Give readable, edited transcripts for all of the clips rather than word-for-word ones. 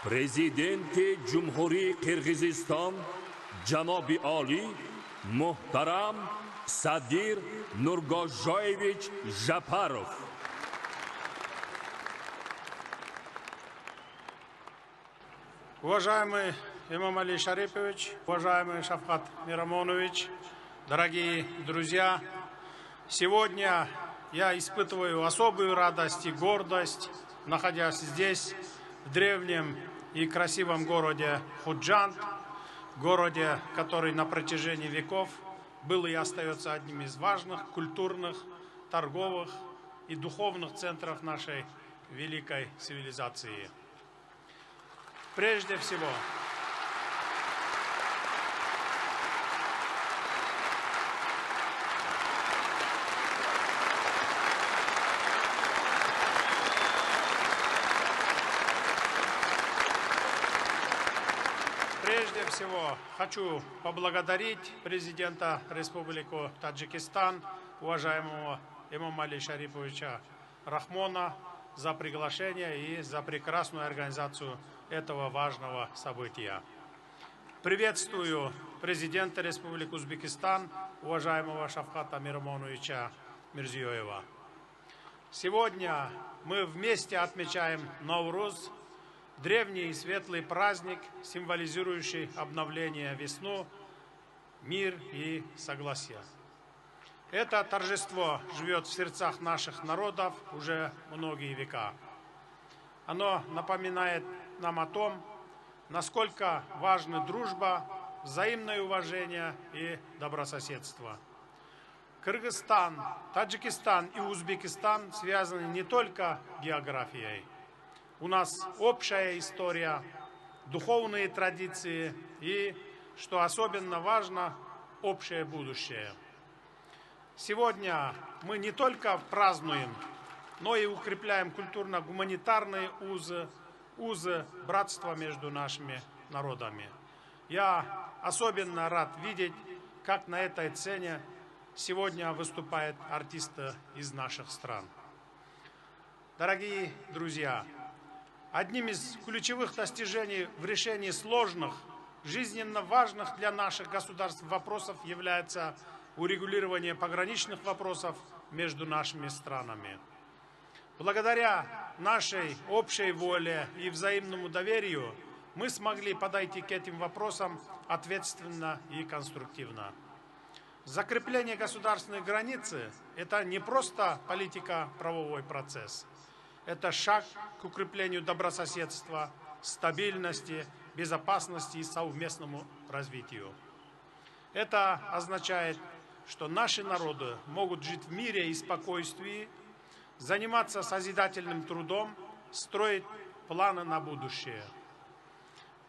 Президенти Ҷумҳурии Қирғизистон ҷаноби олӣ муҳтарам Садир Нургожоевич Жапаров. Уважаемый Эмомали Шарипович, уважаемый Шавкат Мирамонович, дорогие друзья, сегодня я испытываю особую радость и гордость, находясь здесь, в древнем и красивом городе Худжанд, городе, который на протяжении веков был и остается одним из важных культурных, торговых и духовных центров нашей великой цивилизации. Прежде всего, хочу поблагодарить президента Республики Таджикистан, уважаемого Эмомали Шариповича Рахмона, за приглашение и за прекрасную организацию этого важного события. Приветствую президента Республики Узбекистан, уважаемого Шавката Мирамоновича Мирзиёева. Сегодня мы вместе отмечаем Навруз, древний и светлый праздник, символизирующий обновление, весну, мир и согласие. Это торжество живет в сердцах наших народов уже многие века. Оно напоминает нам о том, насколько важны дружба, взаимное уважение и добрососедство. Кыргызстан, Таджикистан и Узбекистан связаны не только географией. У нас общая история, духовные традиции и, что особенно важно, общее будущее. Сегодня мы не только празднуем, но и укрепляем культурно-гуманитарные узы братства между нашими народами. Я особенно рад видеть, как на этой сцене сегодня выступают артисты из наших стран. Дорогие друзья, одним из ключевых достижений в решении сложных, жизненно важных для наших государств вопросов является урегулирование пограничных вопросов между нашими странами. Благодаря нашей общей воле и взаимному доверию мы смогли подойти к этим вопросам ответственно и конструктивно. Закрепление государственной границы – это не просто политико-правовой процесс. Это шаг к укреплению добрососедства, стабильности, безопасности и совместному развитию. Это означает, что наши народы могут жить в мире и спокойствии, заниматься созидательным трудом, строить планы на будущее.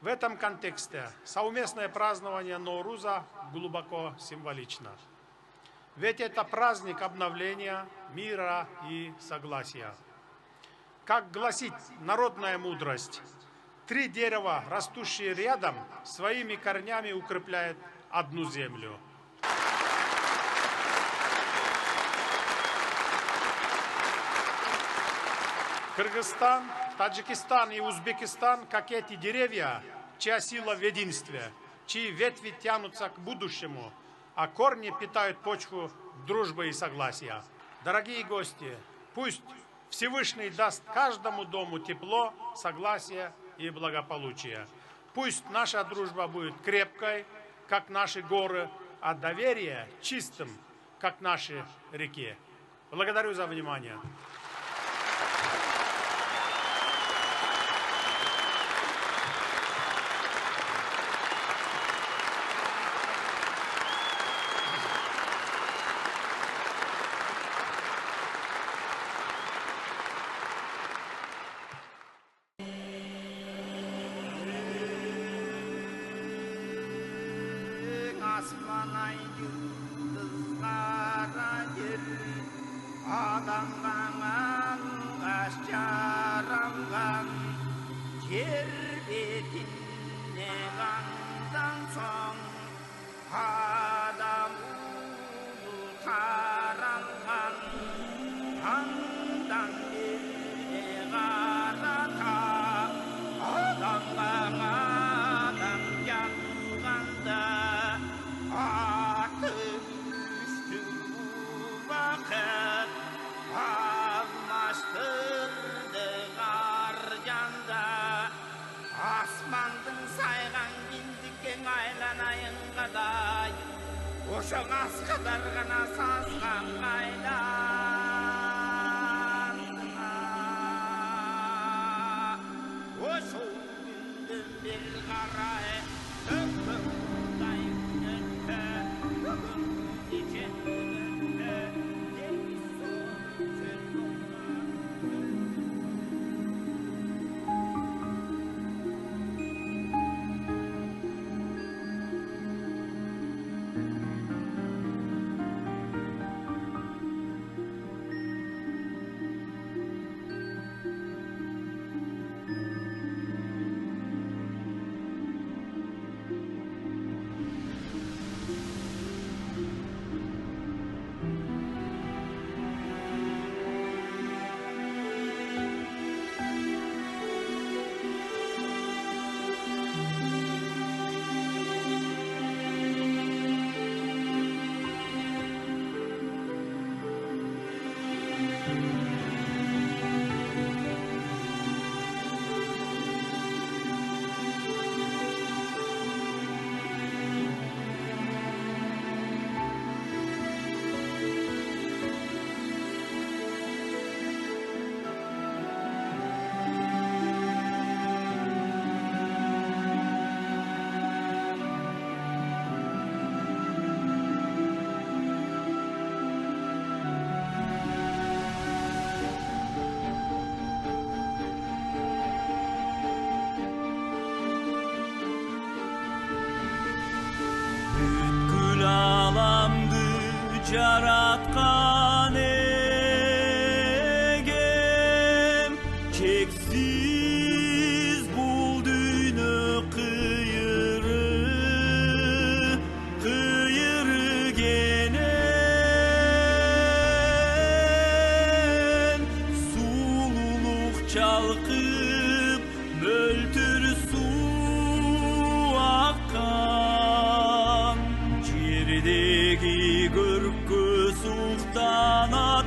В этом контексте совместное празднование Науруза глубоко символично. Ведь это праздник обновления, мира и согласия. Как гласит народная мудрость, 3 дерева, растущие рядом, своими корнями укрепляют одну землю. Кыргызстан, Таджикистан и Узбекистан, как эти деревья, чья сила в единстве, чьи ветви тянутся к будущему, а корни питают почву дружбы и согласия. Дорогие гости, пусть Всевышний даст каждому дому тепло, согласие и благополучие. Пусть наша дружба будет крепкой, как наши горы, а доверие чистым, как наши реки. Благодарю за внимание. Adam Yaratkan egem çeksiz bulduynu kıyırı genen sululuk çalkıp möltür su akkan cirdeki gürkü sultanat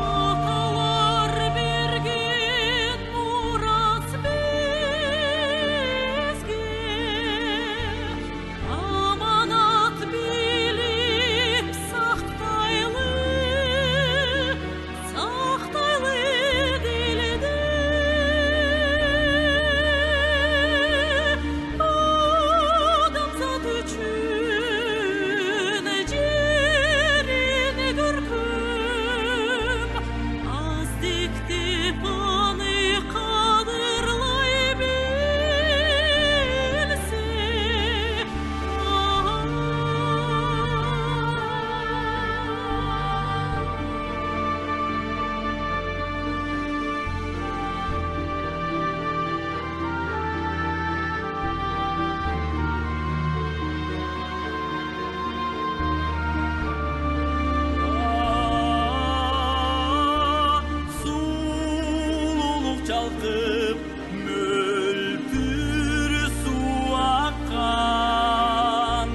Atalar bir gün murat bizge amanat bilip saxtaylı dilde adamzat üçün cirini görküm az dikti bana kadırlay bilse sululuk çalkıp möltür su akkan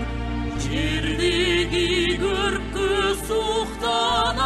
cirdeki gürkü sultan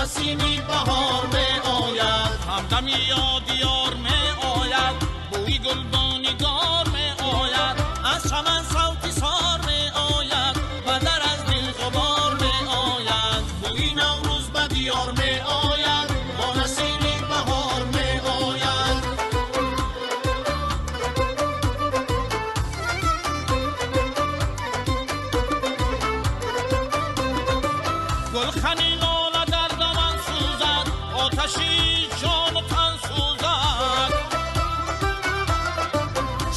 نسیمی بهار می آید همدم یادی گلبانیگار می آید، از چمن صوتی سار می آید و در از دل غبار می آید. بوی نوروز به دیار می آید، با نسیمی بهار می آید. گلخنی لاله در دمن سوزد، آتشی جان و تن سوزد.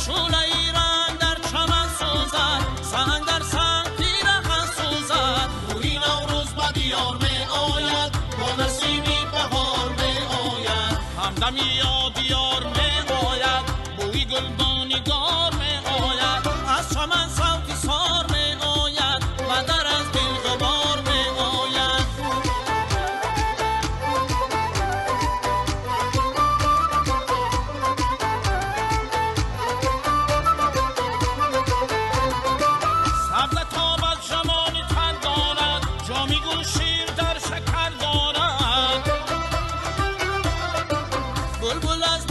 شعله ای رنگ در چمن سوزد، سنگ در سنگ پیرهن سوزد. بوی نوروز به دیار می آید، با نسیمی بهار می آید. همدمی یاد دیار می آید، بوی گلبانیگار می آید. از چمن صوتی سار می آید و در از دل غبار می آید. سبز تابد جمانی تر دارد، جامی گل شیر در شکر دارد. بلبل از